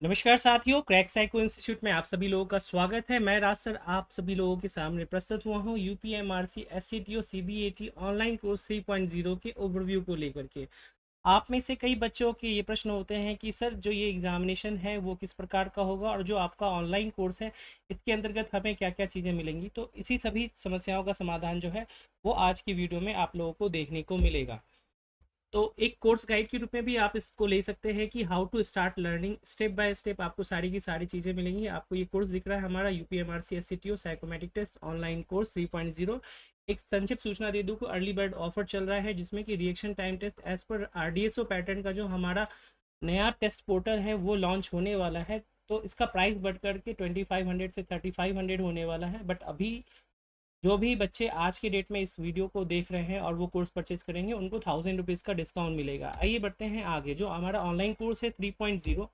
नमस्कार साथियों, crack psycho institute में आप सभी लोगों का स्वागत है। मैं राज सर आप सभी लोगों के सामने प्रस्तुत हुआ हूँ यूपीएमआरसी एससीटीओ सीबीएटी ऑनलाइन कोर्स 3.0 के ओवरव्यू को लेकर के। आप में से कई बच्चों के ये प्रश्न होते हैं कि सर जो ये एग्जामिनेशन है वो किस प्रकार का होगा और जो आपका ऑनलाइन कोर्स है इसके अंतर्गत हमें क्या क्या चीज़ें मिलेंगी। तो इसी सभी समस्याओं का समाधान जो है वो आज की वीडियो में आप लोगों को देखने को मिलेगा। तो एक कोर्स गाइड के रूप में भी आप इसको ले सकते हैं कि how to start learning, step by step आपको सारी की सारी चीज़ें मिलेंगी। आपको ये कोर्स दिख रहा है हमारा UPMRC SCTO psychometric test online course 3.0। एक संक्षिप्त सूचना दे दूँ को अर्ली बर्ड ऑफर चल रहा है जिसमें कि reaction time test as per RDSO pattern का जो हमारा नया टेस्ट पोर्टल है वो लॉन्च होने वाला है। तो इसका प्राइस बढ़ करके 2500 से 3500 होने वाला है। बट अभी जो भी बच्चे आज के डेट में इस वीडियो को देख रहे हैं और वो कोर्स परचेज करेंगे उनको 1000 रुपीज़ का डिस्काउंट मिलेगा। आइए बढ़ते हैं आगे। जो हमारा ऑनलाइन कोर्स है 3.0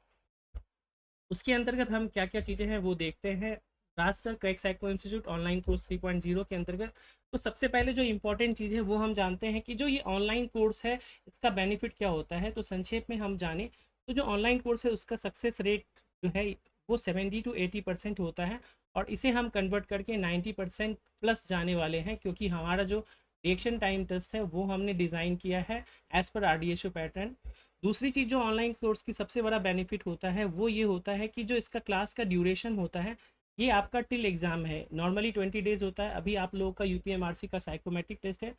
उसके अंतर्गत हम क्या क्या चीज़ें हैं वो देखते हैं। Raj sir crack psycho institute online course 3.0 के अंतर्गत तो सबसे पहले जो इंपॉर्टेंट चीज़ है वो हम जानते हैं कि जो ये ऑनलाइन कोर्स है इसका बेनिफिट क्या होता है। तो संक्षेप में हम जाने तो जो ऑनलाइन कोर्स है उसका सक्सेस रेट जो है वो 70 to 80% होता है और इसे हम कन्वर्ट करके 90% प्लस जाने वाले हैं, क्योंकि हमारा जो रिएक्शन टाइम टेस्ट है वो हमने डिज़ाइन किया है एज़ पर आरडीएसओ पैटर्न। दूसरी चीज़ जो ऑनलाइन कोर्स की सबसे बड़ा बेनिफिट होता है वो ये होता है कि जो इसका क्लास का ड्यूरेशन होता है ये आपका टिल एग्ज़ाम है। नॉर्मली 20 डेज़ होता है। अभी आप लोगों का यूपीएमआरसी का साइकोमेट्रिक टेस्ट है,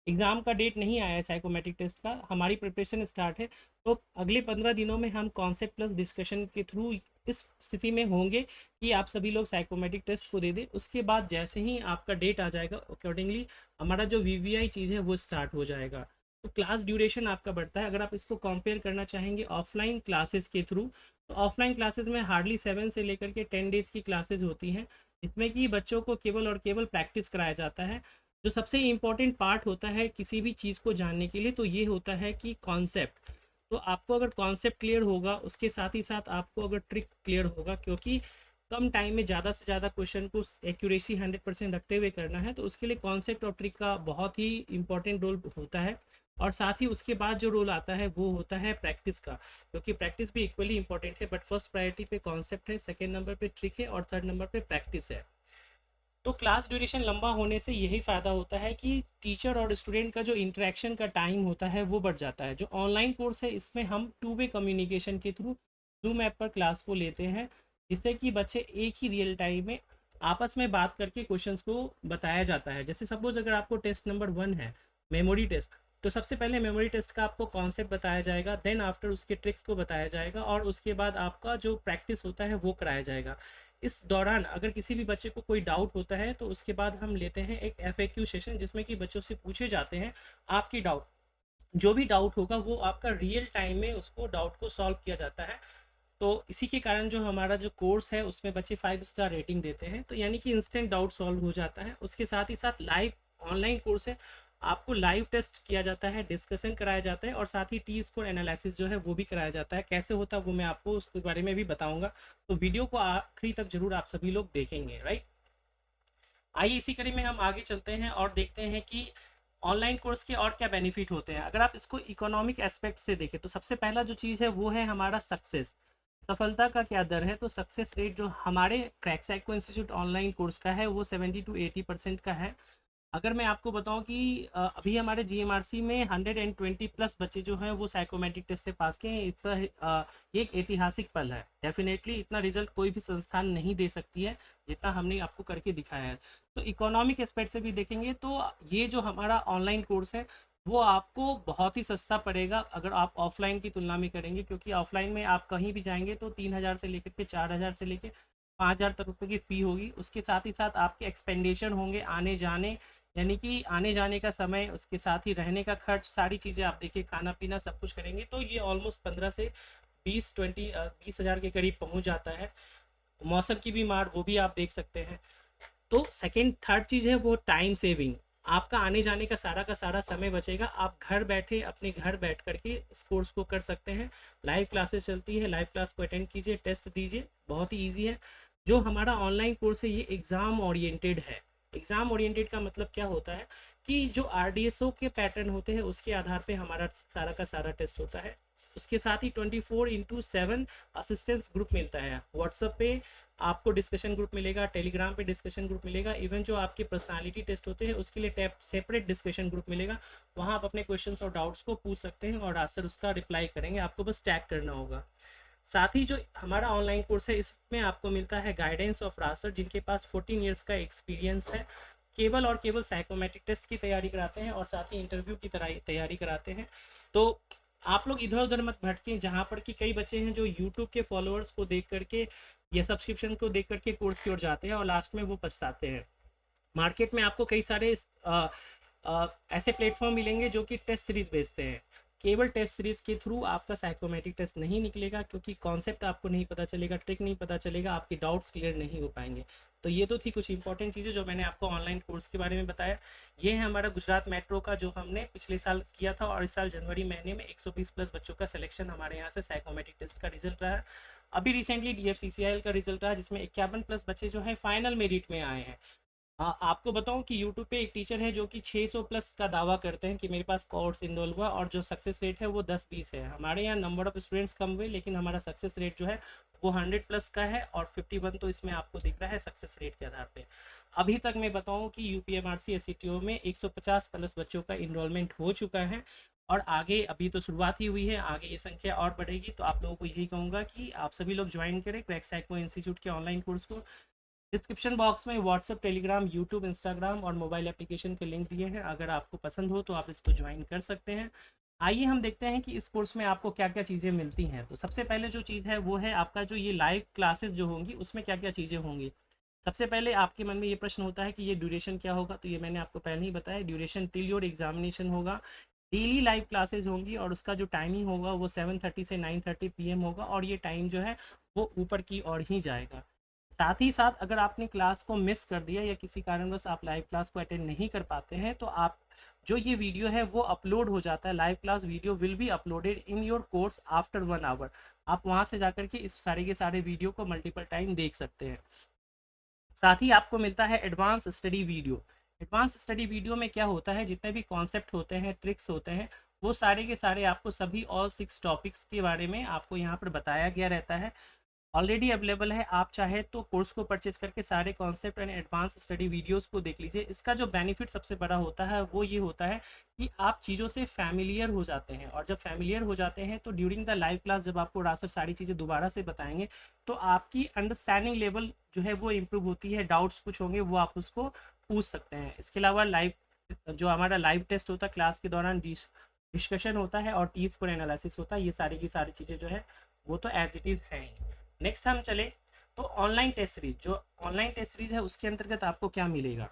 एग्ज़ाम का डेट नहीं आया है साइकोमेट्रिक टेस्ट का, हमारी प्रिपरेशन स्टार्ट है। तो अगले 15 दिनों में हम कॉन्सेप्ट प्लस डिस्कशन के थ्रू इस स्थिति में होंगे कि आप सभी लोग साइकोमेट्रिक टेस्ट को दे दें। उसके बाद जैसे ही आपका डेट आ जाएगा अकॉर्डिंगली हमारा जो वीवीआई चीज़ है वो स्टार्ट हो जाएगा। तो क्लास ड्यूरेशन आपका बढ़ता है। अगर आप इसको कंपेयर करना चाहेंगे ऑफलाइन क्लासेस के थ्रू, तो ऑफलाइन क्लासेस में हार्डली 7 से लेकर के 10 डेज़ की क्लासेस होती हैं, जिसमें कि बच्चों को केवल और केवल प्रैक्टिस कराया जाता है। जो सबसे इम्पोर्टेंट पार्ट होता है किसी भी चीज़ को जानने के लिए तो ये होता है कि कॉन्सेप्ट। तो आपको अगर कॉन्सेप्ट क्लियर होगा उसके साथ ही साथ आपको अगर ट्रिक क्लियर होगा, क्योंकि कम टाइम में ज़्यादा से ज़्यादा क्वेश्चन को एक्यूरेसी 100% रखते हुए करना है, तो उसके लिए कॉन्सेप्ट और ट्रिक का बहुत ही इंपॉर्टेंट रोल होता है। और साथ ही उसके बाद जो रोल आता है वो होता है प्रैक्टिस का, क्योंकि प्रैक्टिस भी इक्वली इंपॉर्टेंट है। बट फर्स्ट प्रायोरिटी पे कॉन्सेप्ट है, सेकेंड नंबर पे ट्रिक है और थर्ड नंबर पे प्रैक्टिस है। तो क्लास ड्यूरेशन लंबा होने से यही फ़ायदा होता है कि टीचर और स्टूडेंट का जो इंटरेक्शन का टाइम होता है वो बढ़ जाता है। जो ऑनलाइन कोर्स है इसमें हम टू वे कम्युनिकेशन के थ्रू जूम ऐप पर क्लास को लेते हैं, जिससे कि बच्चे एक ही रियल टाइम में आपस में बात करके क्वेश्चंस को बताया जाता है। जैसे सपोज अगर आपको टेस्ट नंबर 1 है मेमोरी टेस्ट, तो सबसे पहले मेमोरी टेस्ट का आपको कॉन्सेप्ट बताया जाएगा, देन आफ्टर उसके ट्रिक्स को बताया जाएगा और उसके बाद आपका जो प्रैक्टिस होता है वो कराया जाएगा। इस दौरान अगर किसी भी बच्चे को कोई डाउट होता है तो उसके बाद हम लेते हैं एक एफएक्यू सेशन, जिसमें कि बच्चों से पूछे जाते हैं आपकी डाउट। जो भी डाउट होगा वो आपका रियल टाइम में उसको डाउट को सॉल्व किया जाता है। तो इसी के कारण जो हमारा जो कोर्स है उसमें बच्चे 5 स्टार रेटिंग देते हैं, तो यानी कि इंस्टेंट डाउट सॉल्व हो जाता है। उसके साथ ही साथ लाइव ऑनलाइन कोर्स है, आपको लाइव टेस्ट किया जाता है, डिस्कशन कराया जाता है और साथ ही टी स्कोर एनालिसिस जो है वो भी कराया जाता है। कैसे होता है वो मैं आपको उसके बारे में भी बताऊंगा, तो वीडियो को आखिरी तक जरूर आप सभी लोग देखेंगे, राइट। आइए इसी कड़ी में हम आगे चलते हैं और देखते हैं कि ऑनलाइन कोर्स के और क्या बेनिफिट होते हैं। अगर आप इसको इकोनॉमिक एस्पेक्ट से देखें तो सबसे पहला जो चीज़ है वो है हमारा सक्सेस, सफलता का क्या दर है। तो सक्सेस रेट जो हमारे crack psycho institute online course का है वो 70 to 80% का है। अगर मैं आपको बताऊं कि अभी हमारे जीएमआरसी में 120 प्लस बच्चे जो हैं वो साइकोमेट्रिक टेस्ट से पास किए हैं, ये एक ऐतिहासिक पल है। डेफिनेटली इतना रिजल्ट कोई भी संस्थान नहीं दे सकती है जितना हमने आपको करके दिखाया है। तो इकोनॉमिक एस्पेक्ट से भी देखेंगे तो ये जो हमारा ऑनलाइन कोर्स है वो आपको बहुत ही सस्ता पड़ेगा अगर आप ऑफलाइन की तुलना में करेंगे, क्योंकि ऑफलाइन में आप कहीं भी जाएंगे तो 3000 से लेकर के 4000 से लेकर 5000 तक रुपये की फ़ी होगी। उसके साथ ही साथ आपके एक्सपेंडिचर होंगे आने जाने, यानी कि आने जाने का समय, उसके साथ ही रहने का खर्च, सारी चीज़ें आप देखिए, खाना पीना सब कुछ करेंगे तो ये ऑलमोस्ट 15 से 20 हज़ार के करीब पहुंच जाता है। मौसम की भी मार वो भी आप देख सकते हैं। तो सेकंड थर्ड चीज़ है वो टाइम सेविंग। आपका आने जाने का सारा समय बचेगा। आप घर बैठे अपने घर बैठ करके इस कोर्स को कर सकते हैं। लाइव क्लासेस चलती है, लाइव क्लास को अटेंड कीजिए, टेस्ट दीजिए, बहुत ही ईजी है। जो हमारा ऑनलाइन कोर्स है ये एग्ज़ाम ओरिएंटेड है। एग्ज़ाम ओरिएंटेड का मतलब क्या होता है कि जो आरडीएसओ के पैटर्न होते हैं उसके आधार पे हमारा सारा का सारा टेस्ट होता है। उसके साथ ही 24/7 असिस्टेंस ग्रुप मिलता है। व्हाट्सएप पे आपको डिस्कशन ग्रुप मिलेगा, टेलीग्राम पे डिस्कशन ग्रुप मिलेगा, इवन जो आपके पर्सनालिटी टेस्ट होते हैं उसके लिए टैप सेपरेट डिस्कशन ग्रुप मिलेगा। वहाँ आप अपने क्वेश्चंस और डाउट्स को पूछ सकते हैं और आंसर उसका रिप्लाई करेंगे, आपको बस टैग करना होगा। साथ ही जो हमारा ऑनलाइन कोर्स है इसमें आपको मिलता है गाइडेंस ऑफ रासर, जिनके पास 14 ईयर्स का एक्सपीरियंस है। केवल और केवल साइकोमेट्रिक टेस्ट की तैयारी कराते हैं और साथ ही इंटरव्यू की तैयारी कराते हैं। तो आप लोग इधर उधर मत भटकें, जहाँ पर कि कई बच्चे हैं जो यूट्यूब के फॉलोअर्स को देख करके या सब्सक्रिप्शन को देख करके कोर्स की ओर जाते हैं और लास्ट में वो पछताते हैं। मार्केट में आपको कई सारे ऐसे प्लेटफॉर्म मिलेंगे जो कि टेस्ट सीरीज बेचते हैं। केवल टेस्ट सीरीज के थ्रू आपका साइकोमेट्रिक टेस्ट नहीं निकलेगा, क्योंकि कॉन्सेप्ट आपको नहीं पता चलेगा, ट्रिक नहीं पता चलेगा, आपके डाउट्स क्लियर नहीं हो पाएंगे। तो ये तो थी कुछ इंपॉर्टेंट चीज़ें जो मैंने आपको ऑनलाइन कोर्स के बारे में बताया। ये है हमारा गुजरात मेट्रो का जो हमने पिछले साल किया था, और इस साल जनवरी महीने में 120 प्लस बच्चों का सिलेक्शन हमारे यहाँ से साइकोमेट्रिक टेस्ट का रिजल्ट रहा। अभी रिसेंटली DFCCIL का रिजल्ट रहा, जिसमें 51 प्लस बच्चे जो है फाइनल मेरिट में आए हैं। हाँ, आपको बताऊं कि यूट्यूब पे एक टीचर है जो कि 600 प्लस का दावा करते हैं कि मेरे पास कोर्स इनरोल हुआ, और जो सक्सेस रेट है वो 10-20 है। हमारे यहाँ नंबर ऑफ स्टूडेंट्स कम हुए, लेकिन हमारा सक्सेस रेट जो है वो 100 प्लस का है, और 51 तो इसमें आपको दिख रहा है सक्सेस रेट के आधार पे। अभी तक मैं बताऊं कि UPMRC SCTO में 150 प्लस बच्चों का इनरोलमेंट हो चुका है, और आगे अभी तो शुरुआत ही हुई है, आगे ये संख्या और बढ़ेगी। तो आप लोगों को यही कहूँगा कि आप सभी लोग ज्वाइन करें क्रैक साइको इंस्टीट्यूट के ऑनलाइन कोर्स को। डिस्क्रिप्शन बॉक्स में व्हाट्सअप, टेलीग्राम, यूट्यूब, इंस्टाग्राम और मोबाइल एप्लीकेशन के लिंक दिए हैं। अगर आपको पसंद हो तो आप इसको ज्वाइन कर सकते हैं। आइए हम देखते हैं कि इस कोर्स में आपको क्या क्या चीज़ें मिलती हैं। तो सबसे पहले जो चीज़ है वो है आपका जो ये लाइव क्लासेस जो होंगी उसमें क्या क्या चीज़ें होंगी। सबसे पहले आपके मन में ये प्रश्न होता है कि ये ड्यूरेशन क्या होगा, तो ये मैंने आपको पहले ही बताया, ड्यूरेशन टिल योर एग्जामिनेशन होगा। डेली लाइव क्लासेस होंगी और उसका जो टाइमिंग होगा वो 7:30 से 9:30 PM होगा, और ये टाइम जो है वो ऊपर की ओर ही जाएगा। साथ ही साथ अगर आपने क्लास को मिस कर दिया या किसी कारणवश आप लाइव क्लास को अटेंड नहीं कर पाते हैं, तो आप जो ये वीडियो है वो अपलोड हो जाता है। Live class video will be uploaded in your course after 1 hour. आप वहाँ से जाकर के इस सारे के सारे वीडियो को मल्टीपल टाइम देख सकते हैं। साथ ही आपको मिलता है advance study video. Advance study video में क्या होता है, जितने भी कॉन्सेप्ट होते हैं, ट्रिक्स होते हैं, वो सारे के सारे आपको सभी ऑल 6 टॉपिक्स के बारे में आपको यहाँ पर बताया गया रहता है। ऑलरेडी अवेलेबल है, आप चाहे तो कोर्स को परचेज करके सारे concept and advance study videos को देख लीजिए। इसका जो बेनिफिट सबसे बड़ा होता है वो ये होता है कि आप चीज़ों से फैमिलियर हो जाते हैं, और जब फैमिलियर हो जाते हैं तो ड्यूरिंग द लाइव क्लास जब आपको रासर सारी चीज़ें दोबारा से बताएंगे तो आपकी अंडरस्टैंडिंग लेवल जो है वो इम्प्रूव होती है। डाउट्स कुछ होंगे वो आप उसको पूछ सकते हैं। इसके अलावा लाइव जो हमारा लाइव टेस्ट होता है, क्लास के दौरान डिस्कशन होता है और टी स्कोर एनालिसिस होता है। ये सारी की सारी चीज़ें जो है वो तो एज इट इज़ है। नेक्स्ट हम चले तो ऑनलाइन टेस्ट सीरीज, जो ऑनलाइन टेस्ट सीरीज है उसके अंतर्गत आपको क्या मिलेगा।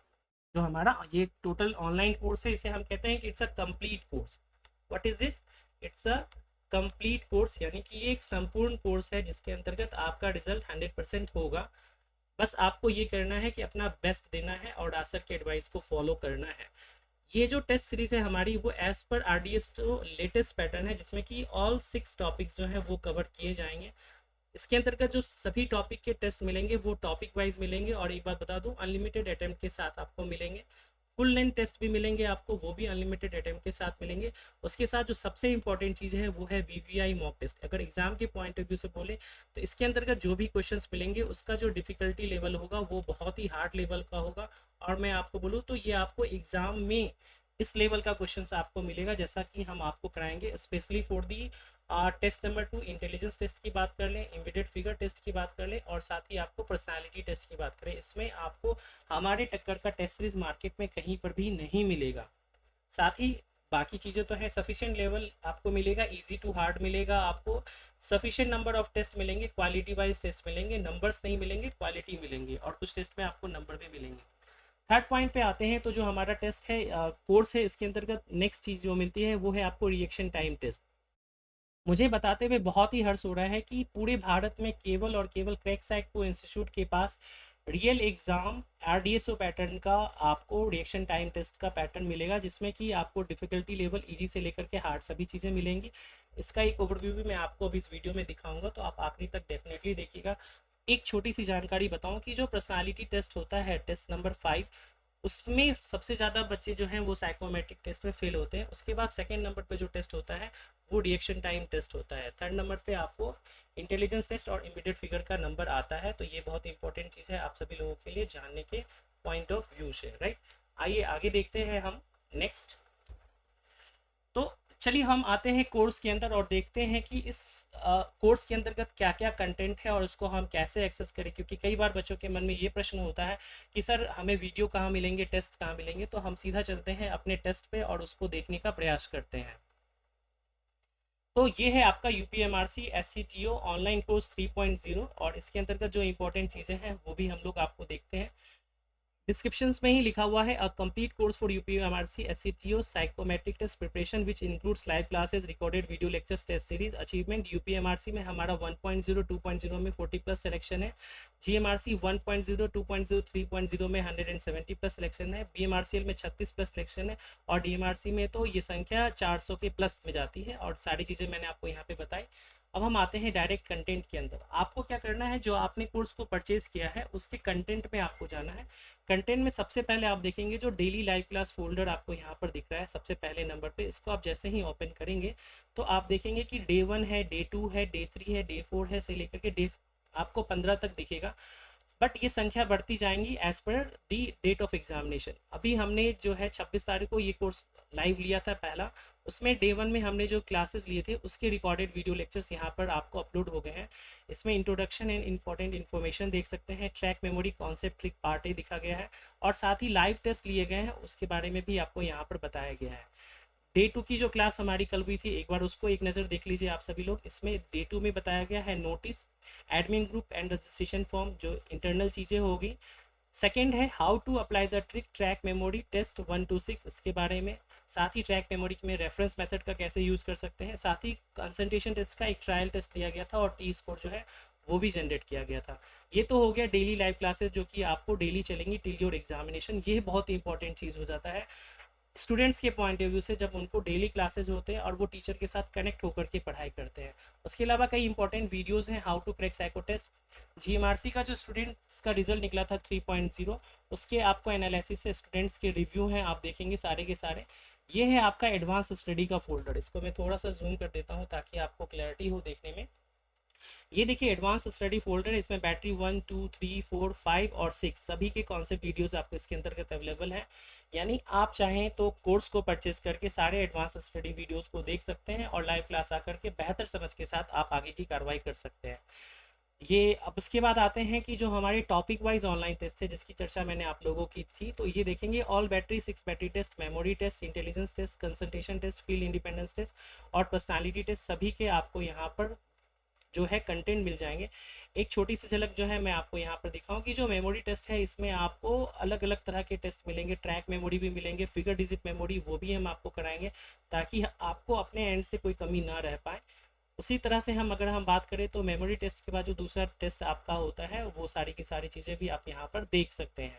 जो हमारा ये टोटल ऑनलाइन कोर्स है इसे हम कहते हैं कि it's a complete course. What is it? It's a complete course, यानी कि ये एक संपूर्ण कोर्स है जिसके अंतर्गत आपका रिजल्ट 100% होगा। बस आपको ये करना है कि अपना बेस्ट देना है और रासर के एडवाइस को फॉलो करना है। ये जो टेस्ट सीरीज है हमारी वो एज पर RDS जो लेटेस्ट पैटर्न है, जिसमें कि ऑल 6 टॉपिक्स जो है वो कवर किए जाएंगे। इसके अंतर्गत जो सभी टॉपिक के टेस्ट मिलेंगे वो टॉपिक वाइज मिलेंगे, और एक बात बता दूं, अनलिमिटेड अटेम्प्ट के साथ आपको मिलेंगे। फुल लेंथ टेस्ट भी मिलेंगे आपको, वो भी अनलिमिटेड अटेम्प्ट के साथ मिलेंगे। उसके साथ जो सबसे इंपॉर्टेंट चीज़ है वो है VVI मॉक टेस्ट। अगर एग्जाम के पॉइंट ऑफ व्यू से बोले तो इसके अंतर्गत जो भी क्वेश्चंस मिलेंगे उसका जो डिफिकल्टी लेवल होगा वो बहुत ही हार्ड लेवल का होगा। और मैं आपको बोलूँ तो ये आपको एग्जाम में इस लेवल का क्वेश्चन आपको मिलेगा, जैसा कि हम आपको कराएंगे specially for the test number 2 intelligence test की बात कर लें, एम्बेडेड फिगर टेस्ट की बात कर लें, और साथ ही आपको पर्सनालिटी टेस्ट की बात करें। इसमें आपको हमारे टक्कर का टेस्ट सीरीज मार्केट में कहीं पर भी नहीं मिलेगा। साथ ही बाकी चीज़ें तो है, सफिशिएंट लेवल आपको मिलेगा, इजी टू हार्ड मिलेगा, आपको सफिशिएंट नंबर ऑफ टेस्ट मिलेंगे, क्वालिटी वाइज टेस्ट मिलेंगे, नंबर्स नहीं मिलेंगे, क्वालिटी मिलेंगे, और कुछ टेस्ट में आपको नंबर भी मिलेंगे। थर्ड पॉइंट पे आते हैं तो जो हमारा टेस्ट है कोर्स है, इसके अंतर्गत नेक्स्ट चीज़ जो मिलती है वो है आपको रिएक्शन टाइम टेस्ट। मुझे बताते हुए बहुत ही हर्ष हो रहा है कि पूरे भारत में केवल और केवल क्रैक साइको इंस्टीट्यूट के पास रियल एग्ज़ाम RDSO पैटर्न का आपको रिएक्शन टाइम टेस्ट का पैटर्न मिलेगा, जिसमें कि आपको डिफ़िकल्टी लेवल इजी से लेकर के हार्ड सभी चीज़ें मिलेंगी। इसका एक ओवरव्यू भी मैं आपको अभी इस वीडियो में दिखाऊंगा, तो आप आखिरी तक डेफिनेटली देखिएगा। एक छोटी सी जानकारी बताऊं कि जो पर्सनालिटी टेस्ट होता है टेस्ट नंबर 5, उसमें सबसे ज़्यादा बच्चे जो हैं वो साइकोमेट्रिक टेस्ट में फेल होते हैं। उसके बाद सेकंड नंबर पे जो टेस्ट होता है वो रिएक्शन टाइम टेस्ट होता है। थर्ड नंबर पे आपको इंटेलिजेंस टेस्ट और इमीडिएट फिगर का नंबर आता है। तो ये बहुत इंपॉर्टेंट चीज़ है आप सभी लोगों के लिए जानने के पॉइंट ऑफ व्यू से, राइट। आइए आगे देखते हैं हम नेक्स्ट। तो चलिए हम आते हैं कोर्स के अंदर और देखते हैं कि इस कोर्स के अंतर्गत क्या क्या कंटेंट है और उसको हम कैसे एक्सेस करें, क्योंकि कई बार बच्चों के मन में ये प्रश्न होता है कि सर हमें वीडियो कहाँ मिलेंगे, टेस्ट कहाँ मिलेंगे। तो हम सीधा चलते हैं अपने टेस्ट पे और उसको देखने का प्रयास करते हैं। तो ये है आपका यूपीएमआरसी एससीटीओ ऑनलाइन कोर्स 3.0 और इसके अंतर्गत जो इंपॉर्टेंट चीज़ें हैं वो भी हम लोग आपको देखते हैं। डिस्क्रिप्शन में ही लिखा हुआ है a complete course for UPMRC SCTO psychometric test preparation which includes live classes recorded video lectures test series achievement. UPMRC में हमारा 1.0 2.0 में 40 प्लस सिलेक्शन है। जीएमआरसी 1.0 2.0 3.0 में 170 प्लस सिलेक्शन है। बीएमआरसीएल में 36 प्लस सिलेक्शन है और डीएमआरसी में तो ये संख्या 400 के प्लस में जाती है। और सारी चीज़ें मैंने आपको यहाँ पे बताई। अब हम आते हैं डायरेक्ट कंटेंट के अंदर। आपको क्या करना है, जो आपने कोर्स को परचेज किया है उसके कंटेंट में आपको जाना है। कंटेंट में सबसे पहले आप देखेंगे जो डेली लाइव क्लास फोल्डर आपको यहाँ पर दिख रहा है सबसे पहले नंबर पे। इसको आप जैसे ही ओपन करेंगे तो आप देखेंगे कि डे 1 है, डे 2 है, डे 3 है, डे 4 है, से लेकर के डे आपको 15 तक दिखेगा। बट ये संख्या बढ़ती जाएंगी as per the date of examination. अभी हमने जो है 26 तारीख को ये कोर्स लाइव लिया था पहला। उसमें डे 1 में हमने जो क्लासेस लिए थे उसके रिकॉर्डेड वीडियो लेक्चर्स यहाँ पर आपको अपलोड हो गए हैं। इसमें इंट्रोडक्शन एंड इंपॉर्टेंट इन्फॉर्मेशन देख सकते हैं। Track memory concept trick part A दिखा गया है और साथ ही लाइव टेस्ट लिए गए हैं उसके बारे में भी आपको यहाँ पर बताया गया है। डे 2 की जो क्लास हमारी कल हुई थी एक बार उसको एक नज़र देख लीजिए आप सभी लोग। इसमें डे 2 में बताया गया है notice, admin group and registration form जो इंटरनल चीज़ें होगी। सेकेंड है how to apply the trick track memory test 1 to 6 इसके बारे में। साथ ही ट्रैक मेमोरी में रेफरेंस मेथड का कैसे यूज़ कर सकते हैं। साथ ही कंसंट्रेशन टेस्ट का एक ट्रायल टेस्ट लिया गया था और टी स्कोर जो है वो भी जनरेट किया गया था। ये तो हो गया डेली लाइव क्लासेस जो कि आपको डेली चलेंगी टिल योर एग्जामिनेशन। ये बहुत इंपॉर्टेंट चीज़ हो जाता है स्टूडेंट्स के पॉइंट ऑफ व्यू से जब उनको डेली क्लासेस होते हैं और वो टीचर के साथ कनेक्ट होकर के पढ़ाई करते हैं। उसके अलावा कई इंपॉर्टेंट वीडियोस हैं how to crack psycho test. GMRC का जो स्टूडेंट्स का रिजल्ट निकला था 3.0 उसके आपको एनालिसिस से स्टूडेंट्स के रिव्यू हैं आप देखेंगे सारे के सारे। ये है आपका एडवांस स्टडी का फोल्डर। इसको मैं थोड़ा सा जूम कर देता हूँ ताकि आपको क्लैरिटी हो देखने में। ये देखिए एडवांस स्टडी फोल्डर है। इसमें बैटरी 1 2 3 4 5 और 6 सभी के कॉन्सेप्ट वीडियोस आपको इसके अंतर्गत अवेलेबल हैं। यानी आप चाहें तो कोर्स को परचेज करके सारे एडवांस स्टडी वीडियोस को देख सकते हैं और लाइव क्लास आकर के बेहतर समझ के साथ आप आगे की कार्रवाई कर सकते हैं। ये अब इसके बाद आते हैं कि जो हमारे टॉपिक वाइज ऑनलाइन टेस्ट थे जिसकी चर्चा मैंने आप लोगों की थी। तो ये देखेंगे all battery 6 battery test, memory test, intelligence test, concentration test, field independence test और पर्सनालिटी टेस्ट सभी के आपको यहाँ पर जो है कंटेंट मिल जाएंगे। एक छोटी सी झलक जो है मैं आपको यहाँ पर दिखाऊं कि जो मेमोरी टेस्ट है इसमें आपको अलग अलग तरह के टेस्ट मिलेंगे। ट्रैक मेमोरी भी मिलेंगे, फिगर डिजिट मेमोरी वो भी हम आपको कराएंगे ताकि आपको अपने एंड से कोई कमी ना रह पाए। उसी तरह से हम अगर हम बात करें तो मेमोरी टेस्ट के बाद जो दूसरा टेस्ट आपका होता है वो सारी की सारी चीज़ें भी आप यहाँ पर देख सकते हैं।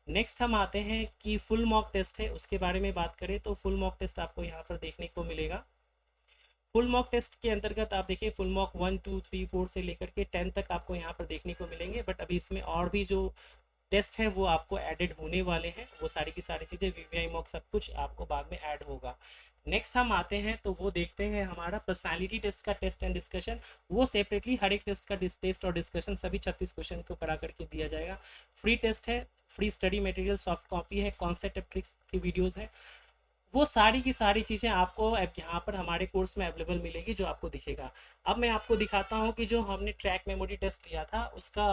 नेक्स्ट हम आते हैं कि फुल मॉक टेस्ट है उसके बारे में बात करें तो फुल मॉक टेस्ट आपको यहाँ पर देखने को मिलेगा। फुल मॉक टेस्ट के अंतर्गत आप देखिए फुल मॉक 1 2 3 4 से लेकर के 10 तक आपको यहाँ पर देखने को मिलेंगे। बट अभी इसमें और भी जो टेस्ट है वो आपको एडेड होने वाले हैं। वो सारी की सारी चीज़ें वीवीआई मॉक सब कुछ आपको बाद में ऐड होगा। नेक्स्ट हम आते हैं तो वो देखते हैं हमारा पर्सनालिटी टेस्ट का टेस्ट एंड डिस्कशन। वो सेपरेटली हर एक टेस्ट का टेस्ट और डिस्कशन सभी 36 क्वेश्चन को करा करके दिया जाएगा। फ्री टेस्ट है, free study material soft copy है, कॉन्सेप्ट ट्रिक्स की वीडियोज़ हैं। वो सारी की सारी चीज़ें आपको अब यहाँ पर हमारे कोर्स में अवेलेबल मिलेगी जो आपको दिखेगा। अब मैं आपको दिखाता हूँ कि जो हमने ट्रैक मेमोरी टेस्ट लिया था उसका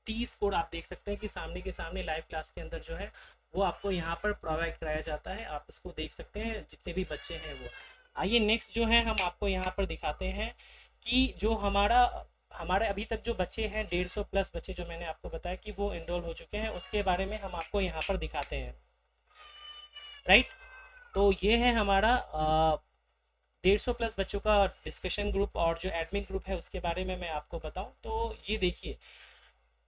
टी स्कोर आप देख सकते हैं कि सामने के सामने लाइव क्लास के अंदर जो है वो आपको यहाँ पर प्रोवाइड कराया जाता है। आप इसको देख सकते हैं जितने भी बच्चे हैं वो। आइए नेक्स्ट जो है हम आपको यहाँ पर दिखाते हैं कि जो हमारे अभी तक जो बच्चे हैं 150 प्लस बच्चे जो मैंने आपको बताया कि वो इनरोल हो चुके हैं उसके बारे में हम आपको यहाँ पर दिखाते हैं, राइट। तो ये है हमारा 150 प्लस बच्चों का डिस्कशन ग्रुप और जो एडमिन ग्रुप है उसके बारे में मैं आपको बताऊं तो ये देखिए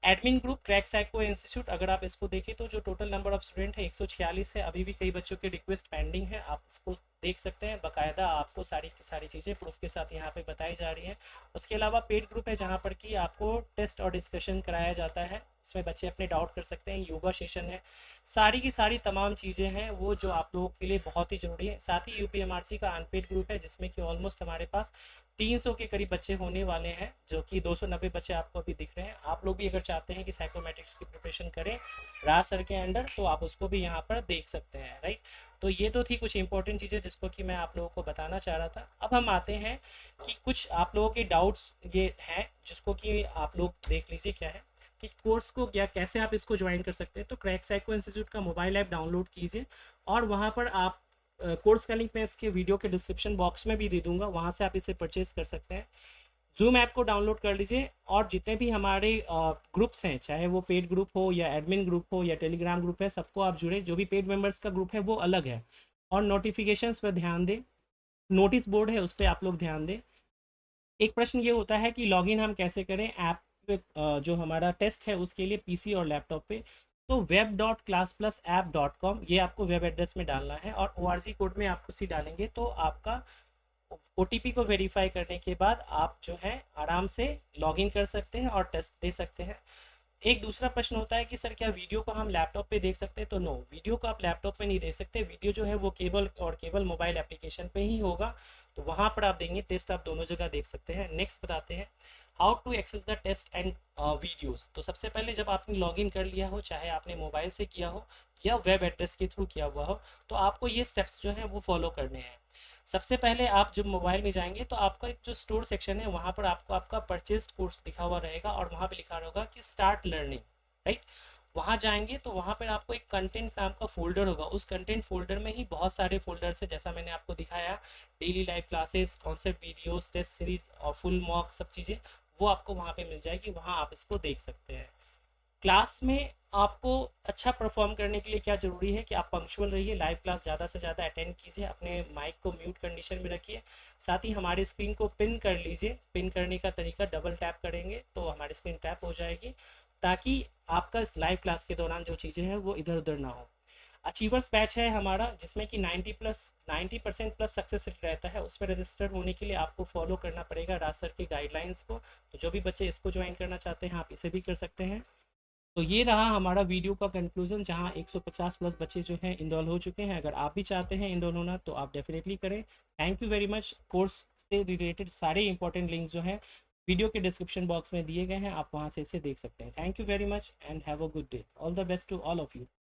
admin group crack psycho institute. अगर आप इसको देखें तो जो टोटल नंबर ऑफ स्टूडेंट है 146 है। अभी भी कई बच्चों के रिक्वेस्ट पेंडिंग है, आप इसको देख सकते हैं। बाकायदा आपको सारी की सारी चीज़ें प्रूफ के साथ यहाँ पे बताई जा रही हैं। उसके अलावा पेड ग्रुप है जहाँ पर कि आपको टेस्ट और डिस्कशन कराया जाता है इसमें बच्चे अपने डाउट कर सकते हैं, योगा सेशन है, सारी की सारी तमाम चीज़ें हैं वो जो आप लोगों के लिए बहुत ही ज़रूरी है। साथ ही यूपीएमआरसी का अनपेड ग्रुप है जिसमें कि ऑलमोस्ट हमारे पास 300 के करीब बच्चे होने वाले हैं, जो कि 290 बच्चे आपको अभी दिख रहे हैं। आप लोग भी अगर चाहते हैं कि साइकोमेट्रिक्स की प्रिपरेशन करें राज सर के अंडर, तो आप उसको भी यहाँ पर देख सकते हैं, राइट। तो ये तो थी कुछ इंपॉर्टेंट चीज़ें जिसको कि मैं आप लोगों को बताना चाह रहा था। अब हम आते हैं कि कुछ आप लोगों के डाउट्स ये हैं जिसको कि आप लोग देख लीजिए क्या है कि कोर्स को क्या कैसे आप इसको ज्वाइन कर सकते हैं। तो क्रैक साइको इंस्टीट्यूट का मोबाइल ऐप डाउनलोड कीजिए और वहाँ पर आप कोर्स का लिंक मैं इसके वीडियो के डिस्क्रिप्शन बॉक्स में भी दे दूंगा, वहाँ से आप इसे परचेज कर सकते हैं। जूम ऐप को डाउनलोड कर लीजिए और जितने भी हमारे ग्रुप्स हैं, चाहे वो पेड ग्रुप हो या एडमिन ग्रुप हो या टेलीग्राम ग्रुप है, सबको आप जुड़े। जो भी पेड मेंबर्स का ग्रुप है वो अलग है। और नोटिफिकेशंस पर ध्यान दें, नोटिस बोर्ड है उस पर आप लोग ध्यान दें। एक प्रश्न ये होता है कि लॉगिन हम कैसे करें ऐप पे, जो हमारा टेस्ट है उसके लिए पीसी और लैपटॉप पे। तो web.classplusapp.com ये आपको वेब एड्रेस में डालना है और ORG कोड में आप उसी डालेंगे तो आपका OTP को वेरीफाई करने के बाद आप जो है आराम से लॉगिन कर सकते हैं और टेस्ट दे सकते हैं। एक दूसरा प्रश्न होता है कि सर क्या वीडियो को हम लैपटॉप पे देख सकते हैं? तो नो, वीडियो को आप लैपटॉप पे नहीं देख सकते। वीडियो जो है वो केवल और केवल मोबाइल एप्लीकेशन पे ही होगा, तो वहाँ पर आप देंगे, टेस्ट आप दोनों जगह देख सकते हैं। नेक्स्ट बताते हैं how to access the test and videos. तो सबसे पहले जब आपने लॉगिन कर लिया हो, चाहे आपने मोबाइल से किया हो या वेब एड्रेस के थ्रू किया हुआ हो, तो आपको ये स्टेप्स जो हैं वो फॉलो करने हैं। सबसे पहले आप जब मोबाइल में जाएंगे तो आपका एक जो स्टोर सेक्शन है वहाँ पर आपको आपका परचेस्ड कोर्स दिखा हुआ रहेगा और वहाँ पे लिखा रहेगा कि स्टार्ट लर्निंग, राइट। वहाँ जाएंगे तो वहाँ पर आपको एक कंटेंट नाम का फोल्डर होगा। उस कंटेंट फोल्डर में ही बहुत सारे फोल्डर्स है, जैसा मैंने आपको दिखाया, daily live classes, concept videos, test series और फुल मॉक, सब चीज़ें वो आपको वहाँ पे मिल जाएगी। वहाँ आप इसको देख सकते हैं। क्लास में आपको अच्छा परफॉर्म करने के लिए क्या ज़रूरी है कि आप पंक्चुअल रहिए, लाइव क्लास ज़्यादा से ज़्यादा अटेंड कीजिए, अपने माइक को म्यूट कंडीशन में रखिए। साथ ही हमारी स्क्रीन को पिन कर लीजिए। पिन करने का तरीका डबल टैप करेंगे तो हमारी स्क्रीन टैप हो जाएगी, ताकि आपका इस लाइव क्लास के दौरान जो चीज़ें हैं वो इधर उधर ना हो। अचीवर्स बैच है हमारा जिसमें कि 90% प्लस सक्सेस रेट रहता है। उसमें रजिस्टर होने के लिए आपको फॉलो करना पड़ेगा राज सर की गाइडलाइंस को। तो जो भी बच्चे इसको ज्वाइन करना चाहते हैं आप इसे भी कर सकते हैं। तो ये रहा हमारा वीडियो का कंक्लूजन, जहां 150 प्लस बच्चे जो हैं इनरोल हो चुके हैं। अगर आप भी चाहते हैं इनरोल होना तो आप डेफिनेटली करें। Thank you very much. Course से रिलेटेड सारे इंपॉर्टेंट लिंक्स जो हैं वीडियो के डिस्क्रिप्शन बॉक्स में दिए गए हैं, आप वहां से इसे देख सकते हैं। Thank you very much and have a good day. All the best to all of you.